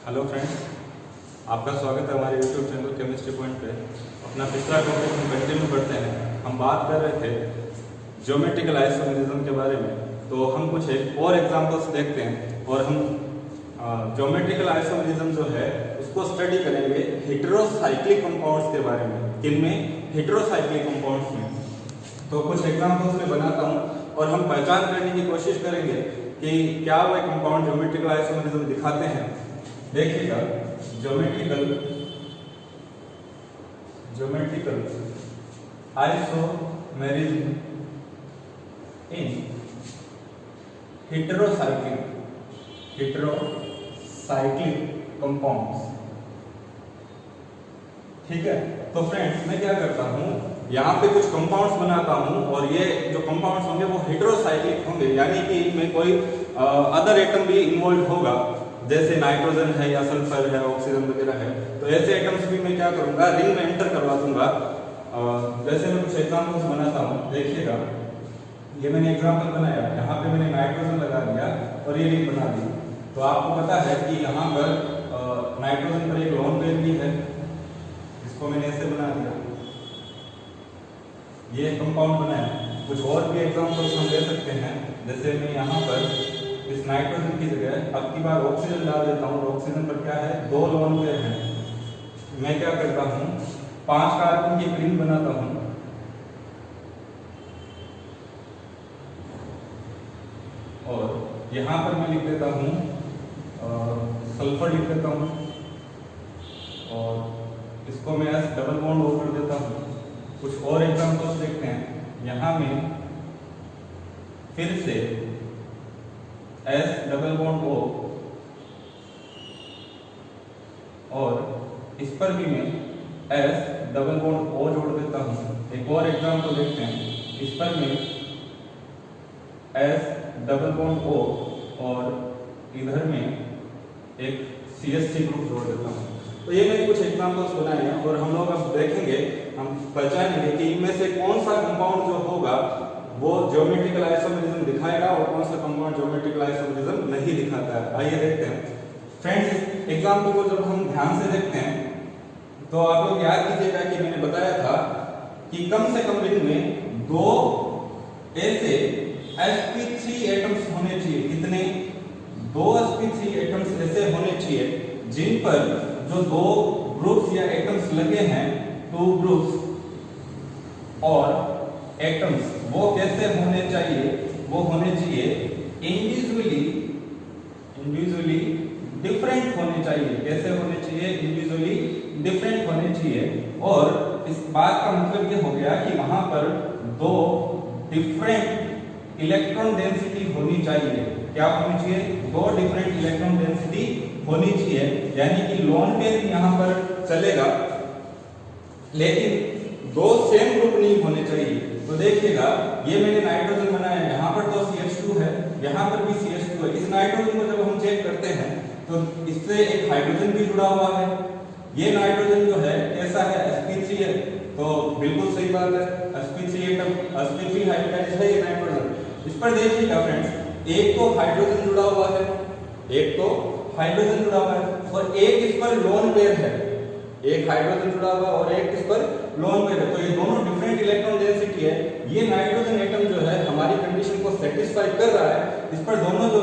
Hello friends, आपका स्वागत है हमारे यूट्यूब चैनल केमिस्ट्री पॉइंट पे। अपना पिछला टॉपिक हम कंटिन्यू करते हैं। हम बात कर रहे थे ज्योमेट्रिकल आइसोमेरिज्म के बारे में, तो हम कुछ एक और एग्जांपल्स देखते हैं और हम ज्योमेट्रिकल आइसोमेरिज्म जो है उसको स्टडी करेंगे हेटेरोसाइक्लिक कंपाउंड्स के बारे में। किनमें? हेटेरोसाइक्लिक कंपाउंड्स में। तो कुछ एग्जांपल्स में बनाता हूँ और हम पहचान करने की कोशिश करेंगे कि क्या वो कंपाउंड ज्योमेट्रिकल आइसोमेरिज्म दिखाते हैं। देखिएगा, geometrical isomerism in heterocyclic compounds. ठीक है, तो फ्रेंड्स मैं क्या करता हूँ, यहाँ पे कुछ कंपाउंड्स बनाता हूँ और ये जो कंपाउंड्स होंगे वो हेटेरोसाइक्लिक होंगे, यानी कि इनमें कोई अदर एटम भी इन्वॉल्व होगा, जैसे नाइट्रोजन है या सल्फर है, ऑक्सीजन वगैरह है। तो ऐसे एटम्स भी मैं क्या करूंगा, रिंग में एंटर करवा दूंगा। जैसे मैं कुछ एग्जांपल्स बनाता हूँ। देखिएगा, ये मैंने एग्जांपल बनाया, यहाँ पे मैंने नाइट्रोजन लगा दिया और ये रिंग बना दी। तो आपको पता है कि यहाँ पर नाइट्रोजन पर एक लोन पेयर भी है, इसको मैंने ऐसे बना दिया, ये कंपाउंड बनाया। कुछ और भी एग्जांपल्स हम ले सकते हैं, जैसे मैं यहाँ पर इस नाइट्रोजन की जगह अब की बार ऑक्सीजन डाल देता हूँ। ऑक्सीजन पर क्या है, दो लोन पेयर हैं। मैं क्या करता हूँ, 5 कार्बन की रिंग बनाता हूँ और यहाँ पर मैं लिख देता हूँ सल्फर लिख देता हूँ और इसको मैं एस डबल बॉन्ड ओ कर देता हूँ। कुछ और एग्जांपल्स देखते हैं। यहाँ में फिर से एस डबल बॉन्ड ओ और इस पर भी मैं एस डबल बॉन्ड ओ जोड़ देता हूँ। एक और एग्जांपल देखते हैं, इस पर मैं एस डबल बॉन्ड ओ और इधर में एक CH3 ग्रुप जोड़ देता हूँ। तो ये मैंने कुछ एग्जांपल्स बनाए हैं और हम लोग अब देखेंगे, हम पहचानेंगे कि इनमें से कौन सा कंपाउंड जो होगा वो ज्योमेट्रिकल आइसोमेरिज्म दिखाएगा और कौन सा कंपाउंड ज्योमेट्रिकल आइसोमेरिज्म नहीं दिखाता है। आइए देखते हैं फ्रेंड्स, इस एग्जांपल को जब हम ध्यान से देखते हैं तो आप लोग याद कीजिएगा कि मैंने बताया था कि कम से कम इनमें 2 ऐसे sp3 एटम्स होने चाहिए। कितने? 2 sp3 एटम्स ऐसे होने चाहिए जिन पर जो 2 ग्रुप्स या एटम्स लगे हैं, 2 ग्रुप्स और एटम्स, वो कैसे होने चाहिए? वो होने चाहिए इंडिविजुअली डिफरेंट होने चाहिए। कैसे होने चाहिए? इंडिविजुअली डिफरेंट होने चाहिए। और इस बात का मतलब ये हो गया कि वहां पर 2 डिफरेंट इलेक्ट्रॉन डेंसिटी होनी चाहिए। क्या होनी चाहिए? 2 डिफरेंट इलेक्ट्रॉन डेंसिटी होनी चाहिए, यानी कि लोन पेयर भी यहां पर चलेगा, लेकिन 2 सेम ग्रुप नहीं होने चाहिए। तो देखिएगा, ये मैंने नाइट्रोजन बनाया, यहाँ पर तो CH2 है, यहाँ पर भी CH2 है। इस नाइट्रोजन को जब हम चेक करते हैं तो इससे एक हाइड्रोजन भी जुड़ा हुआ है। ये नाइट्रोजन जो है कैसा है? sp3 है। तो बिल्कुल सही बात है, sp3 हाइब्रिडाइज्ड है ये नाइट्रोजन। इस पर देखिएगा फ्रेंड्स, एक तो हाइड्रोजन जुड़ा हुआ है, और एक इस पर लोन पेयर है। एक हाइड्रोजन जुड़ा हुआ और एक इस पर लोन पेयर है। तो ये दोनों डिफरेंट इलेक्ट्रॉन डेंसिटी है। ये नाइट्रोजन एटम जो है हमारी कंडीशन को सेटिस्फाई कर रहा है। इस पर दोनों जो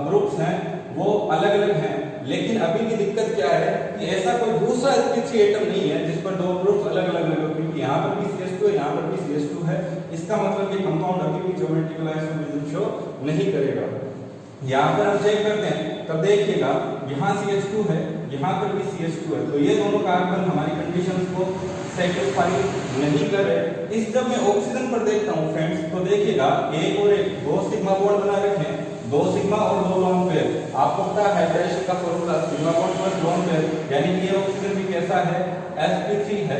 ग्रुप्स हैं वो अलग अलग हैं, लेकिन अभी की दिक्कत क्या है कि ऐसा कोई दूसरा sp3 एटम नहीं है जिस पर 2 ग्रुप्स अलग अलग लगे, क्योंकि यहाँ पर भी CH2 है, यहाँ पर भी CH2 है। इसका मतलब ये कंपाउंड अभी भी ज्योमेट्रिकल आइसोमेरिज्म शो नहीं करेगा। यहाँ पर हम चेक करते हैं, तब देखिएगा यहाँ CH2 है, यहाँ पर भी CH2 है। तो ये दोनों कार्बन हमारी कंडीशंस को सेटिस्फाई नहीं कर रहे। इस जब मैं ऑक्सीजन पर देखता हूँ फ्रेंड्स, तो देखिएगा एक और एक 2 सिग्मा बॉन्ड बना रखे हैं, 2 सिग्मा और 2 लोन पेयर। आपको पता है हाइब्रिडाइजेशन का formula sigma bond plus lone pair, यानी कि ये ऑक्सीजन भी कैसा है? sp3 है।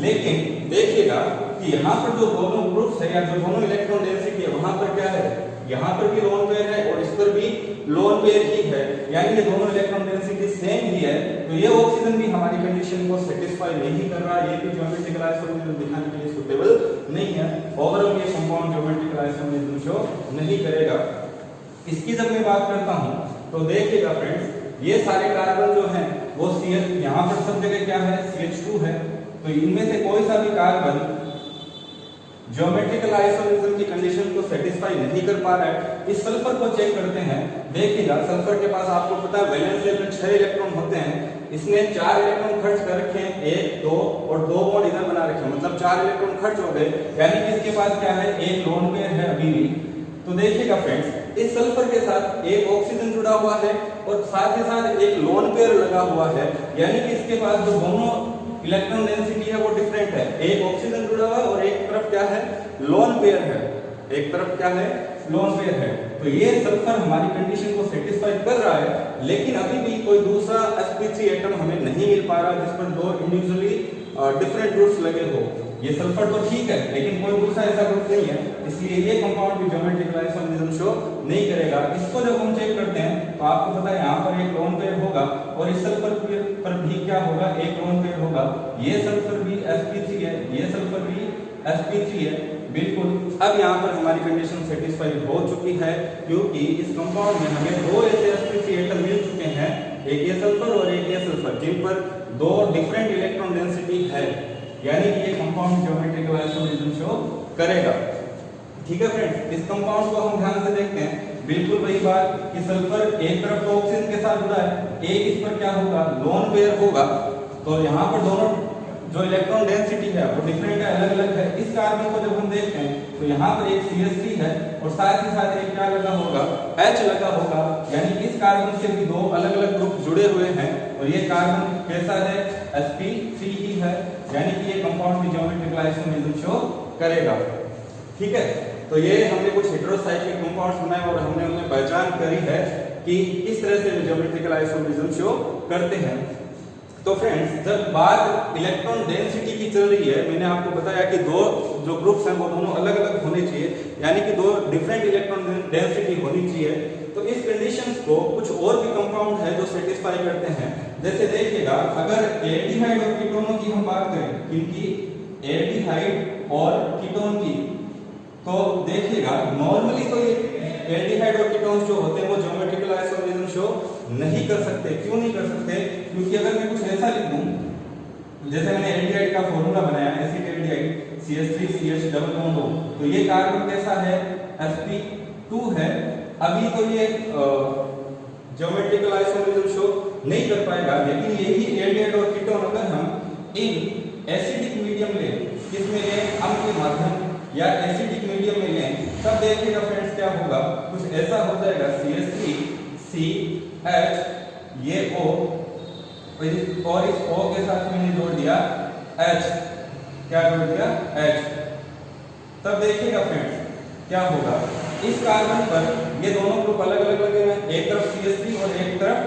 लेकिन देखिएगा कि यहाँ पर जो दोनों ग्रुप्स है या जो दोनों इलेक्ट्रॉन डेंसिटी है, वहां पर क्या है? यहाँ पर भी लोन पेयर है और इस पर भी लोन पेयर ही है, यानी ये दोनों इलेक्ट्रॉन डेंसिटी सेम ही है। तो ये ऑक्सीजन भी हमारी कंडीशन को सेटिस्फाई नहीं कर रहा, ये भी ज्योमेट्रिकल आइसोमेरिज्म दिखाने के लिए सुटेबल नहीं है। ओवरऑल ये कंपाउंड ज्योमेट्रिकल आइसोमेरिज्म शो नहीं करेगा। इसकी जब मैं बात करता हूं तो देखिएगा फ्रेंड्स, ये सारे कार्बन जो हैं वो CH, यहाँ पर सब जगह क्या है CH2 है, तो इनमें से कोई सा भी कार्बन ज्योमेट्रिकल आइसोमरिज्म की कंडीशन को सेटिस्फाई नहीं कर पा रहा है। इस सल्फर को चेक करते हैं, देखिएगा सल्फर के पास आपको पता है वैलेंस शेल में 6 इलेक्ट्रॉन होते हैं, इसने 4 इलेक्ट्रॉन खर्च कर रखे हैं, 1 2 और 2 बॉन्ड इधर बना रखे हैं, मतलब 4 इलेक्ट्रॉन खर्च हो गए, यानी कि इसके पास क्या है एक लोन पेयर है अभी भी। तो देखिएगा फ्रेंड्स इस सल्फर के साथ एक ऑक्सीजन जुड़ा हुआ है और साथ ही साथ एक लोन पेयर लगा हुआ है, यानी कि इसके पास जो दोनों इलेक्ट्रॉन डेंसिटी है वो डिफरेंट है, एक ऑक्सीजन जुड़ा हुआ है और एक तरफ क्या है लोन पेयर है, एक तरफ क्या है लोन पेयर है। तो ये सल्फर हमारी कंडीशन को सेटिस्फाई कर रहा है, लेकिन अभी भी कोई दूसरा sp3 एटम हमें नहीं मिल पा रहा जिस पर दो इंडिविजुअली डिफरेंट ग्रुप्स लगे हो। ये सल्फर तो ठीक है लेकिन कोई दूसरा ऐसा ग्रुप नहीं है, इसलिए ये कंपाउंड भी ज्योमेट्रिकल आइसोमरिज्म शो नहीं करेगा। इसको जब हम चेक करते हैं तो आपको पता है यहाँ पर एक लोन पेयर होगा और इस सल्फर पर भी क्या होगा एक लोन पेयर होगा, ये सल्फर भी sp3 है, ये सल्फर भी sp3 है, बिल्कुल। अब यहाँ पर हमारी कंडीशन सेटिस्फाई हो चुकी है क्योंकि इस कंपाउंड में हमें दो ऐसे sp3 एटम मिल चुके हैं, एक ये सल्फर और एक ये सल्फर, जिन पर दो डिफरेंट इलेक्ट्रॉन डेंसिटी है, यानी कि ये कंपाउंड ज्योमेट्रिकल आइसोमरिज्म शो करेगा। ठीक है फ्रेंड्स, इस कंपाउंड को हम ध्यान से देखते हैं, बिल्कुल वही बात कि सल्फर एक तरफ तो ऑक्सीजन के साथ जुड़ा है, एक इस पर क्या होगा लोन पेयर होगा, तो यहाँ पर दोनों जो इलेक्ट्रॉन डेंसिटी है वो डिफरेंट है, अलग अलग है। इस कार्बन को जब हम देखते हैं तो यहाँ पर एक CH3 है और साथ ही साथ एक क्या लगा होगा H लगा होगा, यानी इस कार्बन से भी दो अलग अलग ग्रुप जुड़े हुए हैं और ये कार्बन कैसा है sp3 ही है, यानी कि ये कंपाउंड भी ज्योमेट्रिकल आइसोमरिज्म शो करेगा। ठीक है, तो ये हमने कुछ हेटेरोसाइक्लिक कंपाउंड्स बनाए और हमने उनमें पहचान करी है कि किस तरह से ज्योमेट्रिकल आइसोमरिज्म शो करते हैं। तो फ्रेंड्स जब बात इलेक्ट्रॉन डेंसिटी की चल रही है, मैंने आपको बताया कि दो जो ग्रुप्स हैं वो दोनों अलग अलग होने चाहिए, यानी कि दो डिफरेंट इलेक्ट्रॉन डेंसिटी होनी चाहिए। तो इस कंडीशंस को कुछ और भी कंपाउंड है जो सेटिस्फाई करते हैं। जैसे देखिएगा अगर एल्डिहाइड और कीटोनों की हम बात करें, किनकी एल्डिहाइड और कीटोन की, तो देखिएगा नॉर्मली तो ये एल्डिहाइड और कीटोन्स जो होते हैं वो ज्योमेट्रिकल आइसोमरिज्म शो नहीं कर सकते। क्यों नहीं कर सकते? क्योंकि अगर मैं कुछ ऐसा लिख दूं, जैसे मैंने एल्डिहाइड का फॉर्मूला बनाया acid aldehyde CH3CH double bond O, तो ये कार्बन कैसा है sp2 है। अभी तो ये ज्योमेट्रिकल आइसोमरिज्म शो नहीं कर पाएगा, लेकिन यही एल्डिहाइड और कीटोन अगर हम इन एसिडिक मीडियम लें, किसमें लें अम्ल के माध्यम या एसिडिक मीडियम में लें, तब देखिएगा फ्रेंड्स क्या होगा, कुछ ऐसा हो जाएगा CH3CH ये O और इस O के साथ मैंने जोड़ दिया H, क्या जोड़ दिया H। तब देखिएगा फ्रेंड्स क्या होगा, इस कार्बन पर ये दोनों ग्रुप अलग अलग लगे हुए हैं, एक तरफ CH3 और एक तरफ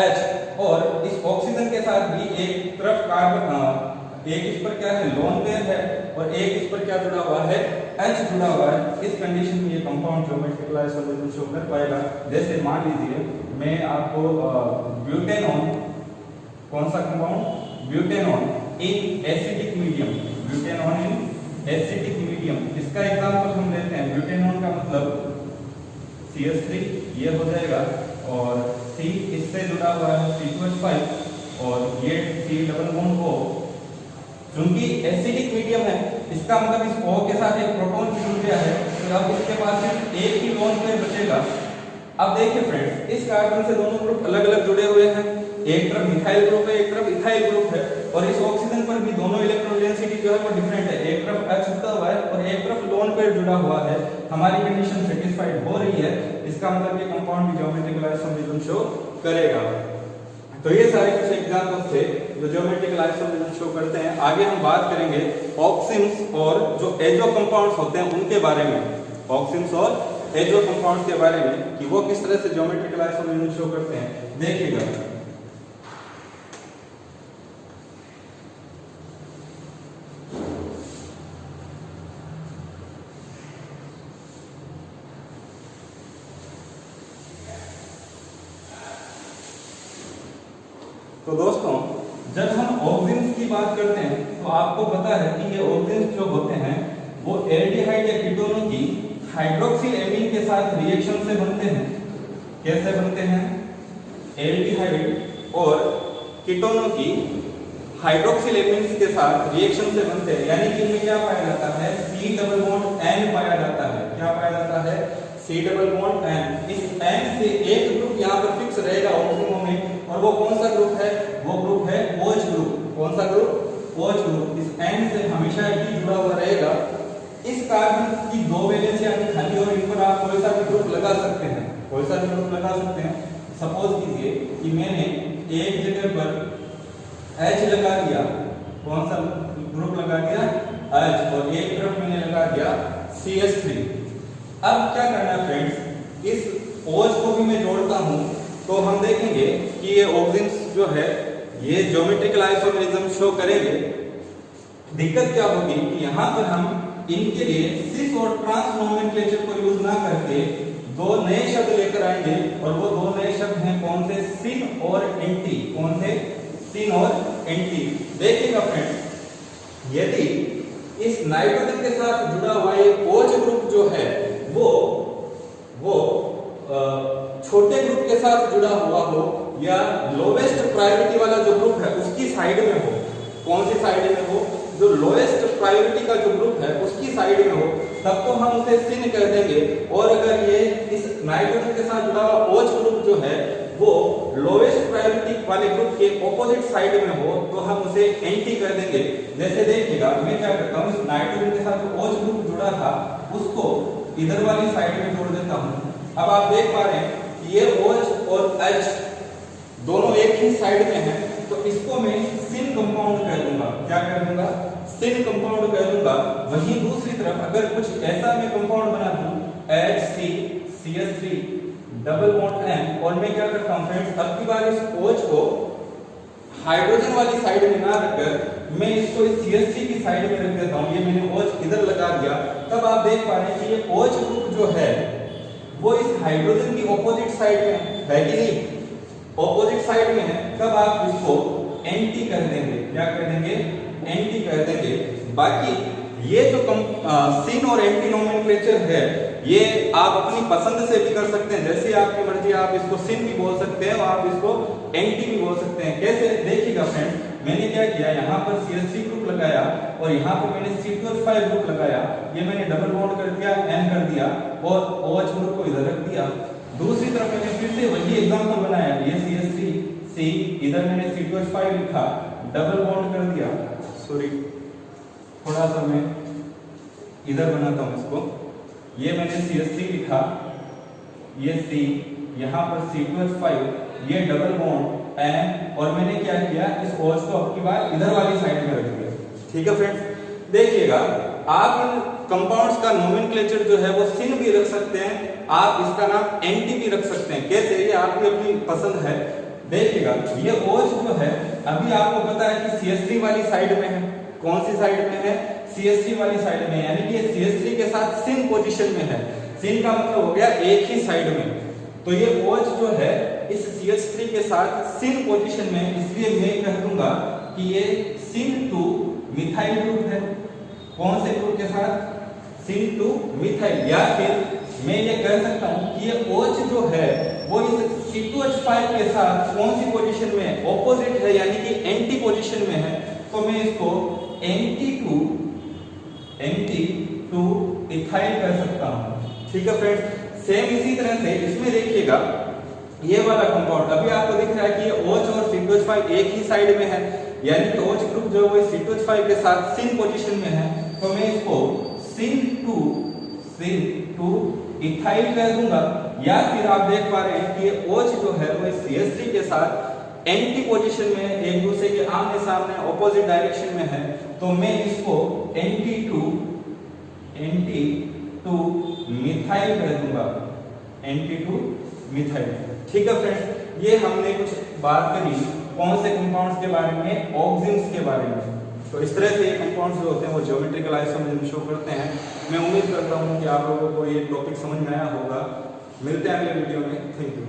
H, और इस ऑक्सीजन के साथ भी एक तरफ कार्बन एक इस पर क्या है लोन पेयर है और एक इस पर क्या जुड़ा हुआ है H जुड़ा हुआ है। इस कंडीशन में ये कंपाउंड ज्योमेट्रिकल आइसोमरिज्म शो कर पाएगा। जैसे मान लीजिए मैं आपको ब्यूटेनॉन, कौन सा compound butanone in acidic medium, butanone in acidic medium, इसका एग्जांपल हम लेते हैं। ब्यूटेनॉन का मतलब CH3 ये हो जाएगा और C इससे जुड़ा हुआ है C2H5 और ये C डबल बॉन्ड O, क्योंकि एसिडिक मीडियम है, इसका मतलब इस O के साथ एक प्रोटॉन भी जुड़ गया है, तो अब इसके पास सिर्फ एक ही लोन पेयर बचेगा। अब देखिए फ्रेंड्स, इस कार्बन से दोनों ग्रुप अलग अलग जुड़े हुए हैं, एक तरफ मिथाइल ग्रुप है, एक तरफ इथाइल ग्रुप है, और इस ऑक्सीजन पर भी दोनों इलेक्ट्रॉन डेंसिटी जो है वो डिफरेंट है, एक तरफ H जुड़ा हुआ है और एक तरफ लोन पेयर जुड़ा हुआ है। हमारी कंडीशन सेटिस्फाइड हो रही है, इसका मतलब ये कंपाउंड भी ज्योमेट्रिकल आइसोमरिज्म शो करेगा। तो ये सारे कुछ एग्जांपल्स थे जो ज्योमेट्रिकल आइसोमरिज्म शो करते हैं। आगे हम बात करेंगे ऑक्सिन्स और जो एजो कंपाउंड्स होते हैं उनके बारे में, ऑक्सिन्स और एजो कंपाउंड्स के बारे में कि वो किस तरह से ज्योमेट्रिकल आइसोमरिज्म शो करते हैं। देखिएगा तो दोस्तों, जब हम ऑक्सिन्स की बात करते हैं तो आपको पता है कि ये ऑक्सिन्स जो होते हैं वो एल्डिहाइड या कीटोनों की हाइड्रोक्सिल एमीन के साथ रिएक्शन से बनते हैं। कैसे बनते हैं? एल्डिहाइड और कीटोनों की हाइड्रोक्सिल एमिन्स के साथ रिएक्शन से बनते हैं, यानी कि इनमें क्या पाया जाता है, C डबल बॉन्ड N पाया जाता है। क्या पाया जाता है, C डबल बॉन्ड N। इस N से एक ग्रुप यहाँ पर फिक्स रहेगा ऑक्सीजन में, और वो कौन सा ग्रुप है, वो ग्रुप है OH ग्रुप। कौन सा ग्रुप, OH ग्रुप। इस N से हमेशा ही जुड़ा हुआ रहेगा। इस कार्बन की दो वैलेंस यानी खाली, और इन पर आप कोई सा भी ग्रुप लगा सकते हैं, कोई सा भी ग्रुप लगा सकते हैं। सपोज कीजिए कि मैंने एक जगह पर H लगा दिया, कौन सा ग्रुप लगा दिया, H, और एक तरफ मैंने लगा दिया CH3। अब क्या करना है फ्रेंड्स, इस OH को भी मैं जोड़ता हूं तो हम देखेंगे कि ये ऑक्सीजन जो है ये ज्योमेट्रिकल आइसोमेरिज्म शो करेंगे। दिक्कत क्या होगी कि यहाँ पर हम इनके लिए सिस और ट्रांस नोमेनक्लेचर को यूज ना करके दो नए शब्द लेकर आएंगे, और वो दो नए शब्द हैं कौन से, सिन और एंटी। कौन से, सिन और एंटी। देखिएगा फ्रेंड्स, यदि इस नाइट्रोजन के साथ जुड़ा हुआ ये OH ग्रुप जो है वो छोटे ग्रुप के साथ जुड़ा हुआ हो, या लोवेस्ट प्रायोरिटी वाला जो ग्रुप है उसकी साइड में हो। कौन सी साइड में हो, जो लोएस्ट प्रायोरिटी का जो ग्रुप है उसकी साइड में हो, तब तो हम उसे सिन कह देंगे। और अगर ये इस नाइट्रोजन के साथ जुड़ा हुआ OH ग्रुप जो है वो लोएस्ट प्रायोरिटी वाले ग्रुप के ऑपोजिट साइड में हो, तो हम उसे एंटी कर देंगे। जैसे देखिएगा, मैं क्या करता हूँ, इस नाइट्रोजन के साथ जो OH ग्रुप जुड़ा था उसको इधर वाली साइड में जोड़ देता हूँ। अब आप देख पा रहे हैं कि ये OH और H दोनों एक ही साइड में है, तो इसको मैं सिन कंपाउंड कह दूंगा। क्या कह दूंगा, सिन कंपाउंड कह दूंगा। वहीं दूसरी तरफ अगर कुछ ऐसा मैं कंपाउंड बना दूं, HCCH3 डबल बॉन्ड N, और मैं क्या करता हूं फ्रेंड्स, अब की बार इस OH को हाइड्रोजन वाली साइड में ना रखकर मैं इसको इस CH3 की साइड में रख देता हूं। ये मैंने OH इधर लगा दिया, तब आप देख पा रहे हैं कि ये OH ग्रुप जो है वो इस हाइड्रोजन की ऑपोजिट साइड में है कि नहीं, ऑपोजिट साइड में है। तब आप इसको एंटी कर देंगे। क्या कर देंगे, एंटी कर देंगे। बाकी ये जो सिन और एंटी नोमेनक्लेचर है ये आप अपनी पसंद से भी कर सकते हैं, जैसे आपकी मर्जी। आप इसको सिन भी बोल सकते हैं और आप इसको एंटी भी बोल सकते हैं। कैसे, देखिएगा फ्रेंड, मैंने क्या किया, यहाँ पर CH3 ग्रुप लगाया और यहाँ पर मैंने C2H5 ग्रुप लगाया। ये मैंने डबल बॉन्ड कर दिया, N कर दिया, और OH ग्रुप को इधर रख दिया। दूसरी तरफ मैंने फिर से वही एग्जांपल बनाया, ये CH3 C, इधर मैंने C2H5 लिखा, डबल बॉन्ड कर दिया। सॉरी, थोड़ा सा मैं इधर बनाता हूँ इसको। ये मैंने CH3 लिखा, ये C, यहाँ पर C2H5, ये डबल बॉन्ड N, और मैंने क्या किया, इस OH को अब की बार इधर वाली साइड में रख दिया। ठीक है फ्रेंड्स, देखिएगा आप इन कंपाउंड्स का नोमेनक्लेचर जो है वो सिन भी रख सकते हैं, आप इसका नाम एंटी भी रख सकते हैं। कैसे, ये आपकी अपनी पसंद है। देखिएगा, ये OH जो है अभी आपको पता है कि CH3 वाली साइड में है। कौन सी साइड में है, CH3 वाली साइड में, यानी कि ये CH3 के साथ सिन पोजीशन में है। सिन का मतलब हो गया एक ही साइड में। तो ये OH जो है इस CH3 के साथ सिन पोजीशन में, इसलिए मैं कह दूंगा कि ये सिन टू मिथाइल ग्रुप है। कौन से ग्रुप के साथ, सिन टू मिथाइल। या फिर मैं ये कह सकता हूं कि ये OH जो है वो इस C2H5 के साथ कौन सी पोजीशन में है, ऑपोजिट है, यानी कि एंटी पोजीशन में है। तो मैं इसको एंटी टू इथाइल कर सकता हूं। ठीक है फ्रेंड्स, सेम इसी तरह से इसमें देखिएगा, ये वाला कंपाउंड अभी आपको दिख रहा है कि ये OH और C2H5 एक ही साइड में है, यानी कि OH ग्रुप जो है C2H5 के साथ सिन पोजीशन में है। तो मैं इसको सिन टू इथाइल कह दूंगा। या फिर आप देख पा रहे हैं कि ये OH जो है वो CH3 के साथ एंटी पोजीशन में, एक दूसरे के आमने सामने ऑपोजिट डायरेक्शन में है। तो मैं इसको एंटी टू मिथाइल कह दूंगा, एंटी टू मिथाइल। ठीक है फ्रेंड्स, ये हमने कुछ बात करी कौन से कंपाउंड्स के बारे में, ऑक्सीजन्स के बारे में। तो इस तरह से ये कंपाउंड्स जो होते हैं वो ज्योमेट्रिकल आइसोमेरिज्म शो करते हैं। मैं उम्मीद करता हूँ कि आप लोगों को ये टॉपिक समझ में आया होगा। मिलते हैं अगले वीडियो में। Thank you.